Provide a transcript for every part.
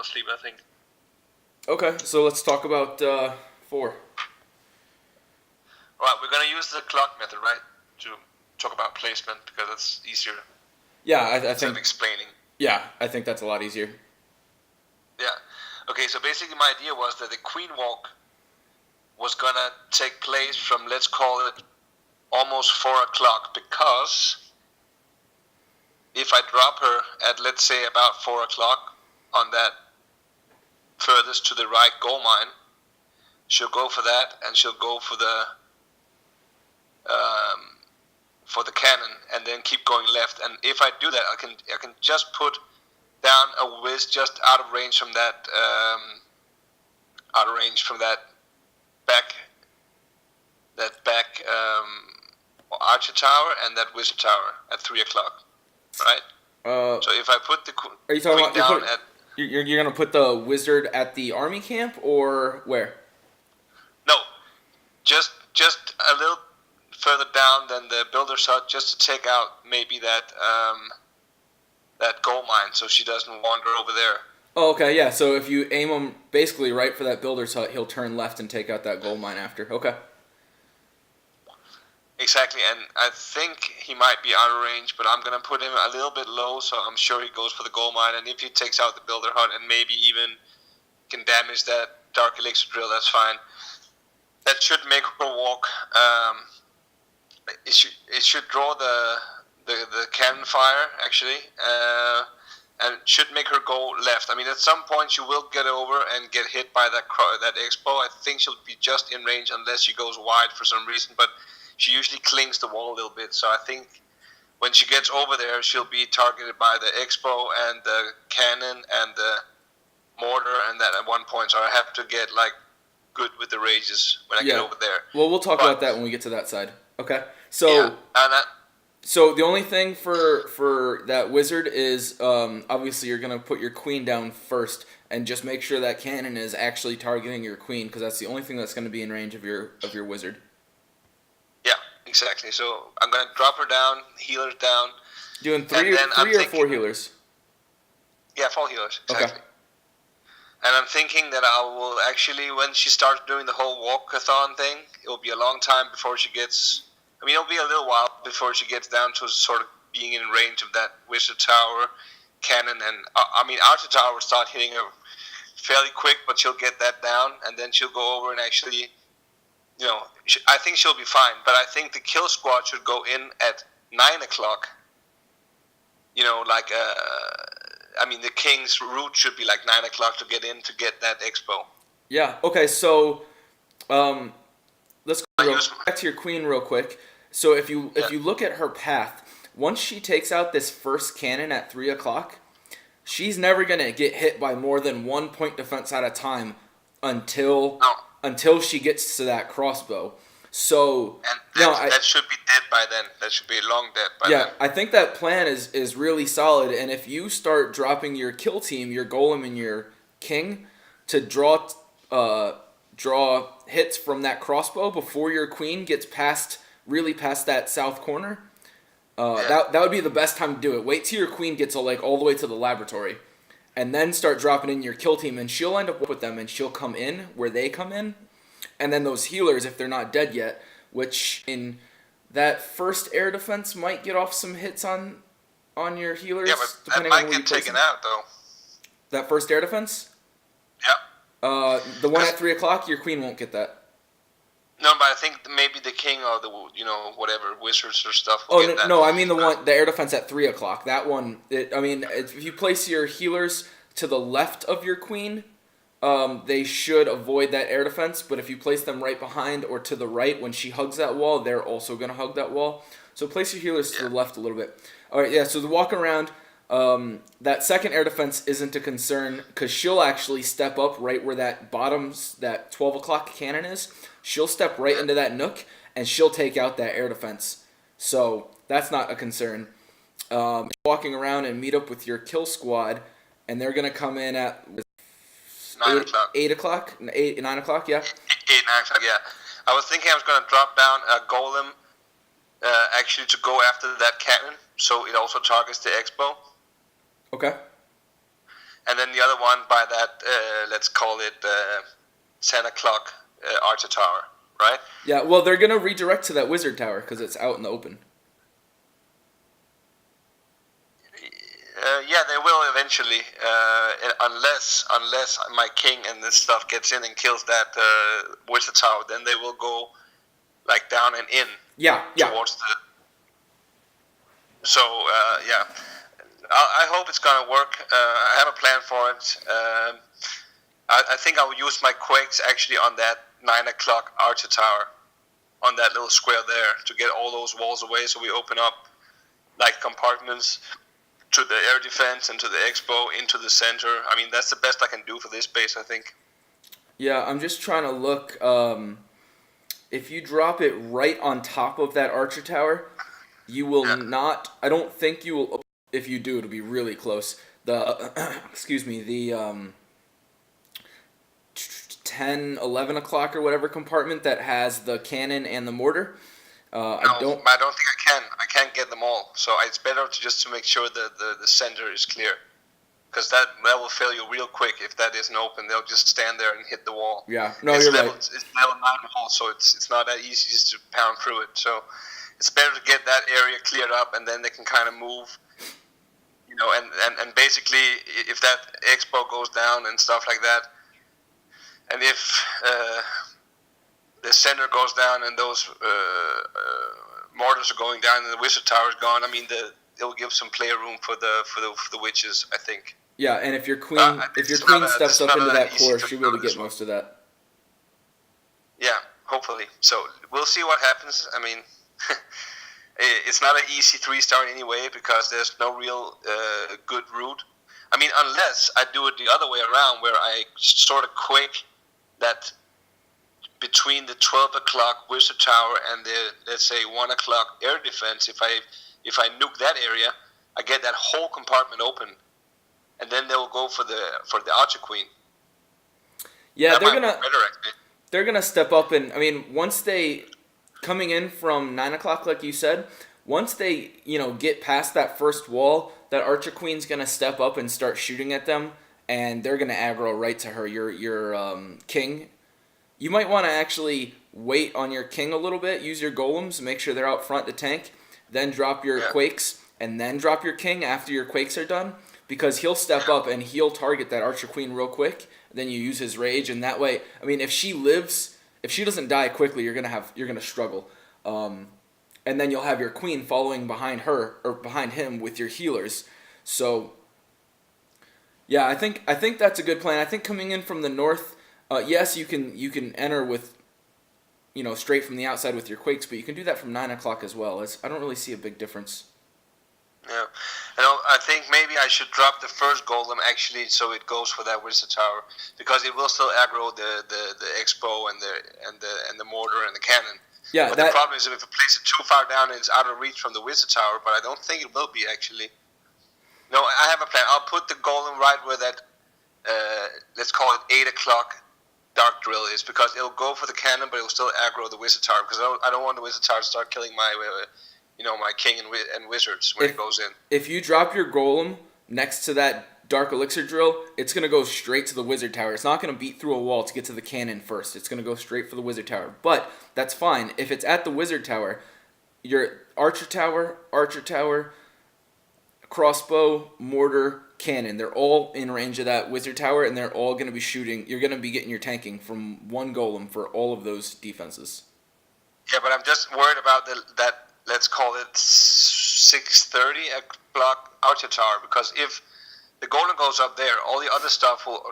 fall asleep, I think. Okay, so let's talk about 4. Alright, we're gonna use the clock method, right? To talk about placement, because it's easier Yeah, I instead think. of explaining. Yeah, I think that's a lot easier. Yeah. Okay, so basically my idea was that the queen walk was gonna take place from, let's call it, almost 4 o'clock, because if I drop her at, let's say, about 4 o'clock on that furthest to the right goal mine, she'll go for that, and she'll go for the cannon, and then keep going left. And if I do that, I can just put down a whiz just out of range from that back archer tower and that wizard tower at 3 o'clock, right? So if I put the Are you talking queen about down at you're gonna put the wizard at the army camp or where? no, just a little further down than the builder's hut, just to take out maybe that gold mine, so she doesn't wander over there. Oh, okay, yeah. So if you aim him basically right for that builder's hut, he'll turn left and take out that gold mine after. Okay. Exactly, and I think he might be out of range, but I'm gonna put him a little bit low, so I'm sure he goes for the gold mine. And if he takes out the builder hut and maybe even can damage that dark elixir drill, that's fine. That should make her walk. It should draw the cannon fire actually, and should make her go left. I mean, at some point she will get over and get hit by that expo. I think she'll be just in range unless she goes wide for some reason, but she usually clings the wall a little bit. So I think when she gets over there, she'll be targeted by the expo and the cannon and the mortar and that at one point. So I have to get good with the rages when I get over there. Well, we'll talk about that when we get to that side. Okay. So yeah, so the only thing for that wizard is obviously you're gonna put your queen down first and just make sure that cannon is actually targeting your queen, because that's the only thing that's gonna be in range of your wizard. Yeah, exactly. So I'm gonna drop her down, healers down. Doing three or 4 healers. Yeah, 4 healers. Exactly. Okay. And I'm thinking that I will actually, when she starts doing the whole walkathon thing, it will be a long time before she gets. I mean, it'll be a little while before she gets down to sort of being in range of that wizard tower, cannon, and I mean, archer tower will start hitting her fairly quick, but she'll get that down, and then she'll go over and actually, I think she'll be fine. But I think the kill squad should go in at 9 o'clock. I mean, the king's route should be 9 o'clock to get in to get that expo. Yeah. Okay. So, let's go back to your queen real quick. So if you look at her path, once she takes out this first cannon at 3 o'clock, she's never gonna get hit by more than 1 point defense at a time until she gets to that crossbow. So that should be dead by then. That should be long dead by then. Yeah, I think that plan is really solid. And if you start dropping your kill team, your golem and your king, to draw hits from that crossbow before your queen gets past that south corner, that would be the best time to do it. Wait till your queen gets all the way to the laboratory, and then start dropping in your kill team, and she'll end up with them, and she'll come in where they come in, and then those healers, if they're not dead yet, which in that first air defense might get off some hits on your healers. Yeah, but that might get taken out though. That first air defense. Yeah. The one at 3 o'clock, your queen won't get that. No, but I think maybe the king or the whatever wizards or stuff. No, I mean the air defense at 3 o'clock. That one. If you place your healers to the left of your queen, they should avoid that air defense. But if you place them right behind or to the right when she hugs that wall, they're also gonna hug that wall. So place your healers to the left a little bit. All right, yeah. So the walk around. That second air defense isn't a concern because she'll actually step up right where that 12 o'clock cannon is. She'll step right into that nook and she'll take out that air defense. So that's not a concern. Walking around and meet up with your kill squad, and they're gonna come in at 9 o'clock. 9 o'clock, yeah. 8, 9 o'clock, yeah. I was thinking I was gonna drop down a golem, actually to go after that cannon, so it also targets the expo. Okay. and then the other one by that, let's call it 10 o'clock Archer Tower, right? Yeah, well, they're going to redirect to that wizard tower because it's out in the open. Yeah, they will eventually, unless my king and this stuff gets in and kills that wizard tower, then they will go like down and in. Yeah. Towards the. So yeah, I hope it's gonna work. I have a plan for it. I think I will use my quakes actually on that 9 o'clock Archer Tower, on that little square there, to get all those walls away. So we open up like compartments to the air defense and to the expo, into the center. I mean, that's the best I can do for this base, I think. Yeah, I'm just trying to look. If you drop it right on top of that Archer Tower, you will not. I don't think you will. If you do, it'll be really close. The excuse me, the 10, 11 o'clock or whatever compartment that has the cannon and the mortar. I don't think I can. I can't get them all. So it's better to make sure that the center is clear, because that will fail you real quick if that isn't open. They'll just stand there and hit the wall. Yeah, no, you're right. It's level 9 wall, so it's not that easy just to pound through it. So it's better to get that area cleared up, and then they can kind of move. You know, and basically, if that expo goes down and stuff like that, and if the center goes down and those mortars are going down and the wizard tower is gone, I mean, it'll give some play room for the witches, I think. Yeah, and if your queen steps up into that core, she'll be able to get most of that. Yeah, hopefully. So we'll see what happens. I mean, it's not an easy 3-star anyway, because there's no real good route. I mean, unless I do it the other way around, where I sort of quake that between the 12 o'clock wizard tower and the, let's say, 1 o'clock air defense. If I nuke that area, I get that whole compartment open, and then they'll go for the Archer Queen. Yeah, they're gonna step up, and I mean, once they coming in from 9 o'clock, like you said, once they get past that first wall, that Archer Queen's gonna step up and start shooting at them, and they're gonna aggro right to her. Your king. You might want to actually wait on your king a little bit. Use your golems, make sure they're out front to tank. Then drop your quakes, and then drop your king after your quakes are done, because he'll step up and he'll target that Archer Queen real quick. Then you use his rage, and that way, I mean, if she doesn't die quickly, you're gonna struggle. And then you'll have your queen following behind her or behind him with your healers. So yeah, I think that's a good plan. I think coming in from the north. Yes, you can enter with, straight from the outside with your quakes, but you can do that from 9 o'clock as well. I don't really see a big difference. Yeah, I think maybe I should drop the first golem actually, so it goes for that wizard tower, because it will still aggro the expo and the mortar and the cannon. Yeah, but the problem is if it places it too far down, it's out of reach from the wizard tower. But I don't think it will be actually. No, I have a plan. I'll put the golem right where that. Let's call it 8 o'clock. Dark drill is, because it'll go for the cannon, but it'll still aggro the wizard tower, because I don't want the wizard tower to start killing my my king and wizards when it goes in. If you drop your golem next to that dark elixir drill, it's gonna go straight to the wizard tower. It's not gonna beat through a wall to get to the cannon first. It's gonna go straight for the wizard tower. But that's fine. If it's at the wizard tower, your archer tower, crossbow, mortar, cannon, they're all in range of that wizard tower, and they're all going to be shooting. You're going to be getting your tanking from one golem for all of those defenses. Yeah, but I'm just worried about that, let's call it 6:30 o'clock Archer Tower, because if the golem goes up there, all the other stuff will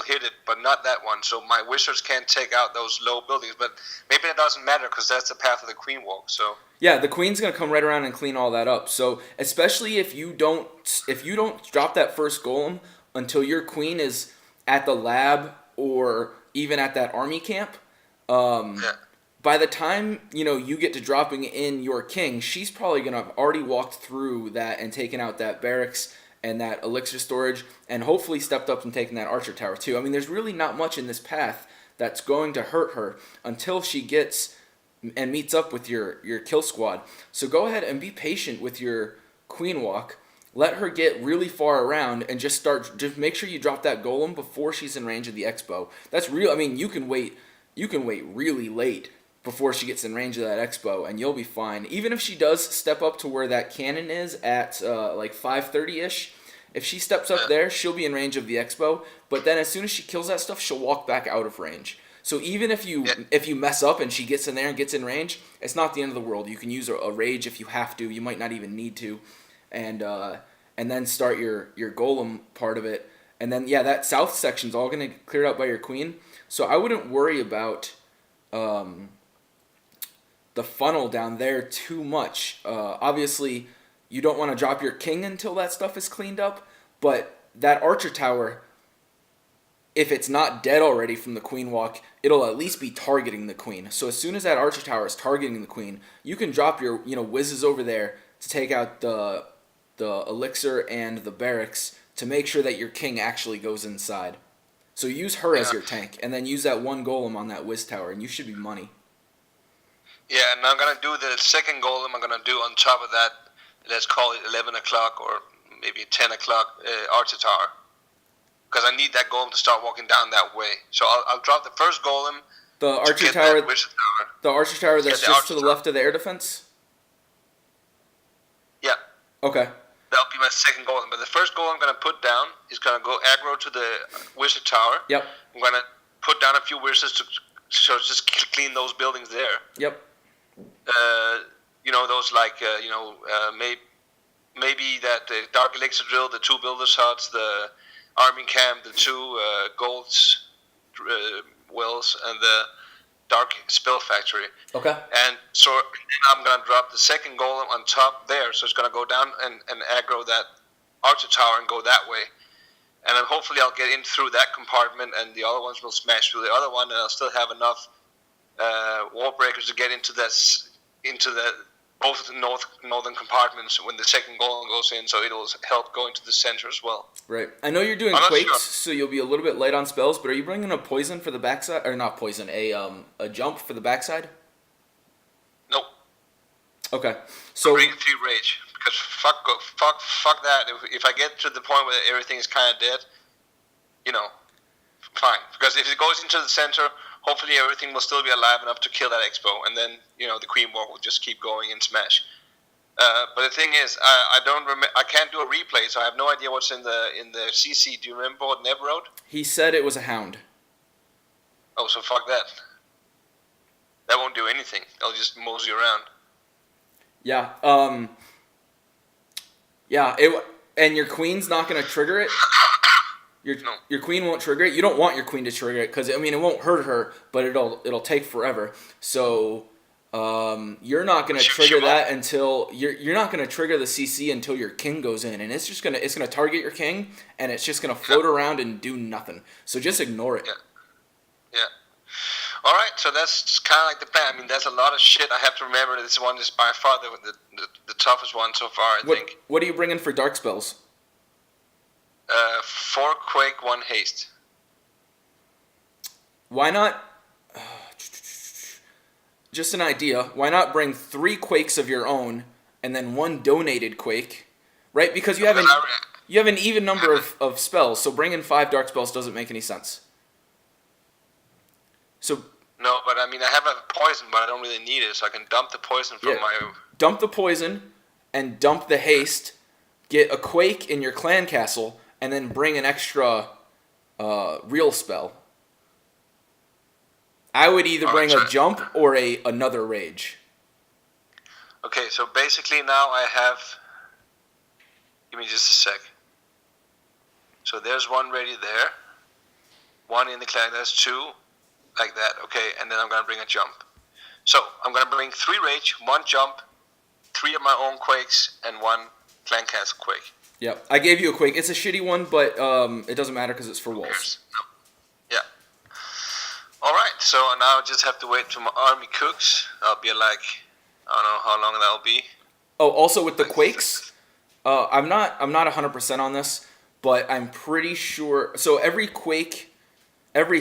hit it, but not that one. So my wizards can't take out those low buildings, but maybe it doesn't matter, because that's the path of the queen walk. So yeah, the queen's gonna come right around and clean all that up. So especially if you don't drop that first golem until your queen is at the lab or even at that army camp, by the time you get to dropping in your king, she's probably gonna have already walked through that and taken out that barracks and that elixir storage, and hopefully stepped up and taken that archer tower too. I mean, there's really not much in this path that's going to hurt her until she gets and meets up with your kill squad. So go ahead and be patient with your queen walk. let her get really far around and just make sure you drop that golem before she's in range of the Expo. That's real. I mean, you can wait really late before she gets in range of that Expo, and you'll be fine. Even if she does step up to where that cannon is at like 5:30ish, if she steps up there, she'll be in range of the Expo. But then as soon as she kills that stuff, she'll walk back out of range. So even if you mess up and she gets in there and gets in range, it's not the end of the world. You can use a rage if you have to. You might not even need to, and then start your golem part of it. And then that south section's all gonna get cleared out by your queen. So I wouldn't worry about the funnel down there too much. Obviously, you don't want to drop your king until that stuff is cleaned up, but that archer tower, if it's not dead already from the queen walk, it'll at least be targeting the queen. So as soon as that archer tower is targeting the queen, you can drop your whizzes over there to take out the elixir and the barracks to make sure that your king actually goes inside. So use her as your tank, and then use that one golem on that whiz tower, and you should be money. Yeah, and I'm gonna do the second golem. I'm gonna do on top of that. Let's call it 11 o'clock or maybe 10 o'clock archer tower, because I need that golem to start walking down that way. So I'll drop the first golem. The archer tower. The archer tower that's just to the left of the air defense. Yeah. Okay. That'll be my second golem. But the first golem I'm going to put down is going to go aggro to the wizard tower. Yep. I'm going to put down a few wizards to just clean those buildings there. Yep. Those maybe that the Dark Elixir Drill, the 2 Builders' Huts, the Army Camp, the 2 Golds Wells, and the Dark Spell Factory. Okay. And so I'm going to drop the second golem on top there, so it's going to go down and aggro that archer tower and go that way. And then hopefully I'll get in through that compartment, and the other ones will smash through the other one, and I'll still have enough wall breakers to get into both the northern compartments when the second golem goes in, so it'll help go into the center as well. Right. I know you're doing quakes, so you'll be a little bit light on spells, but are you bringing a poison for the backside? Or not poison, a jump for the backside? Nope. Okay. So bring 3 rage, because fuck that. If I get to the point where everything is kind of dead, fine. Because if it goes into the center, hopefully everything will still be alive enough to kill that Expo, and then the Queen Walk will just keep going and smash. But the thing is, I can't do a replay, so I have no idea what's in the CC. Do you remember what Neb wrote? He said it was a hound. Oh, so fuck that. That won't do anything. They'll just mosey around. Yeah. And your queen's not going to trigger it? Your queen won't trigger it. You don't want your queen to trigger it because it won't hurt her, but it'll take forever. So you're not gonna trigger that until you're not gonna trigger the CC until your king goes in, and it's gonna target your king, and it's just gonna float around and do nothing. So just ignore it. Yeah. All right. So that's kind of like the plan. I mean, there's a lot of shit I have to remember. This one is by far the toughest one so far. I think. What are you bringing for dark spells? 4 quake, 1 haste. Why not? Just an idea. Why not bring 3 quakes of your own and then 1 donated quake, right? Because you have an even number of spells. So bringing 5 dark spells doesn't make any sense. So no, but I have a poison, but I don't really need it, so I can dump the poison from my. Dump the poison, and dump the haste. Get a quake in your clan castle. And then bring an extra real spell. I would either bring a jump or another rage. Okay, so basically now I have... Give me just a sec. So there's 1 ready there. 1 in the clan, there's 2. Like that, okay, and then I'm going to bring a jump. So I'm going to bring 3 rage, 1 jump, 3 of my own quakes, and 1 clan castle quake. Yep, I gave you a quake. It's a shitty one, but it doesn't matter because it's for walls. Yeah. All right, so now I just have to wait till my army cooks. I'll be like, I don't know how long that'll be. Oh, also with the quakes, I'm not 100% on this, but I'm pretty sure. So every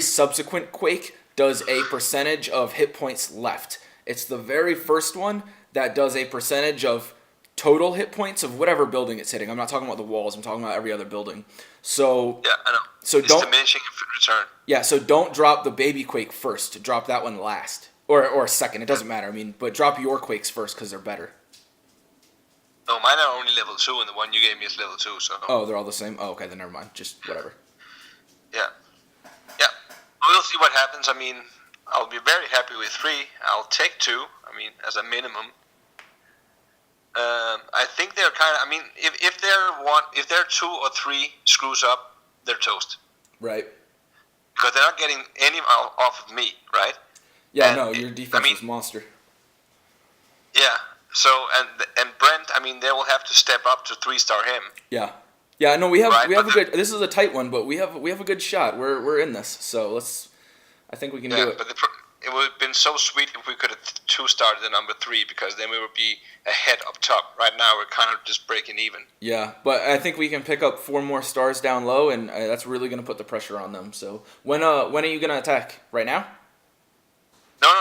subsequent quake does a percentage of hit points left. It's the very first one that does a percentage of total hit points of whatever building it's hitting. I'm not talking about the walls. I'm talking about every other building. So Yeah, I know. so It's don't diminishing in return. yeah. So don't drop the baby quake first. Drop that one last, or second. It doesn't matter. I mean, but drop your quakes first because they're better. No, mine are only level 2, and the one you gave me is level 2. So Oh, they're all the same. Oh, okay, then never mind. Just whatever. yeah, yeah. We'll see what happens. I mean, I'll be very happy with 3. I'll take 2. I mean, as a minimum. I think they're kind of. I mean, if their 2 or 3 screws up, they're toast. Right. Because they're not getting any off of me, right? Yeah. And No, your defense was monster. Yeah. So and Brent, I mean, they will have to step up to 3-star him. Yeah. Yeah. No, we have Right, we have a good. This is a tight one, but we have a good shot. We're in this, so let's. I think we can do it. But it would have been so sweet if we could have 2-starred the number 3, because then we would be ahead up top. Right now, we're kind of just breaking even. Yeah, but I think we can pick up 4 more stars down low, and that's really going to put the pressure on them. So when are you going to attack? Right now? No,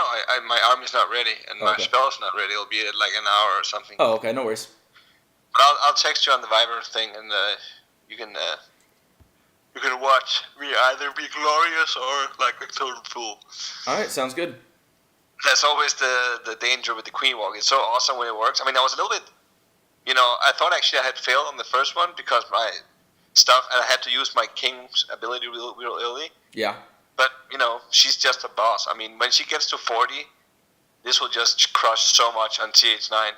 my army's not ready, and my Okay. spell's not ready. It'll be at like an hour or something. Oh, okay, no worries. But I'll text you on the Viber thing, and you can watch me either be glorious or like a total fool. All right, sounds good. That's always the danger with the Queen Walk. It's so awesome when it works. I mean, I was a little bit, I thought actually I had failed on the first one because my stuff, and I had to use my King's ability real early. Yeah. But, she's just a boss. I mean, when she gets to 40, this will just crush so much on TH9.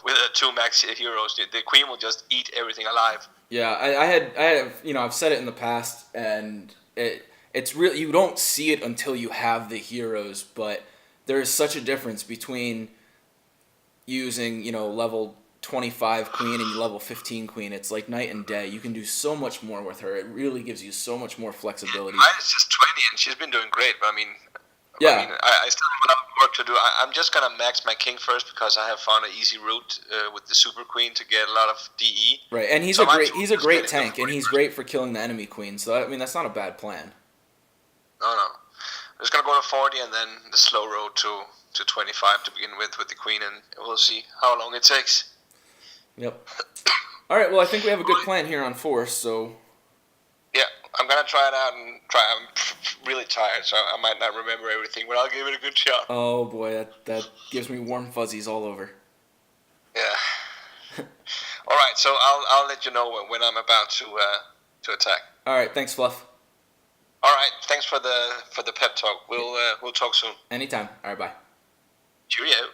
With the 2 max heroes, the Queen will just eat everything alive. Yeah, I have I've said it in the past, and it's really, you don't see it until you have the heroes, but there is such a difference between using level 25 queen and level 15 queen. It's like night and day. You can do so much more with her. It really gives you so much more flexibility. Mine is just 20, and she's been doing great. But I mean, Yeah. I still have a lot of work to do. I'm just gonna max my King first because I have found an easy route with the Super Queen to get a lot of DE. Right, and he's So a great just tank, getting and he's great for killing the enemy queen. So I mean, that's not a bad plan. No. I'm just gonna go to 40 and then the slow road to 25 to begin with the Queen, and we'll see how long it takes. Yep. All right. Well, I think we have a good plan here on Force. So Yeah, I'm gonna try it out and try. I'm really tired, so I might not remember everything, but I'll give it a good shot. oh boy, that gives me warm fuzzies all over. Yeah. All right, so I'll let you know when I'm about to attack. All right. Thanks, Fluff. All right, thanks for the pep talk. We'll talk soon. Anytime. All right. Bye. Cheerio.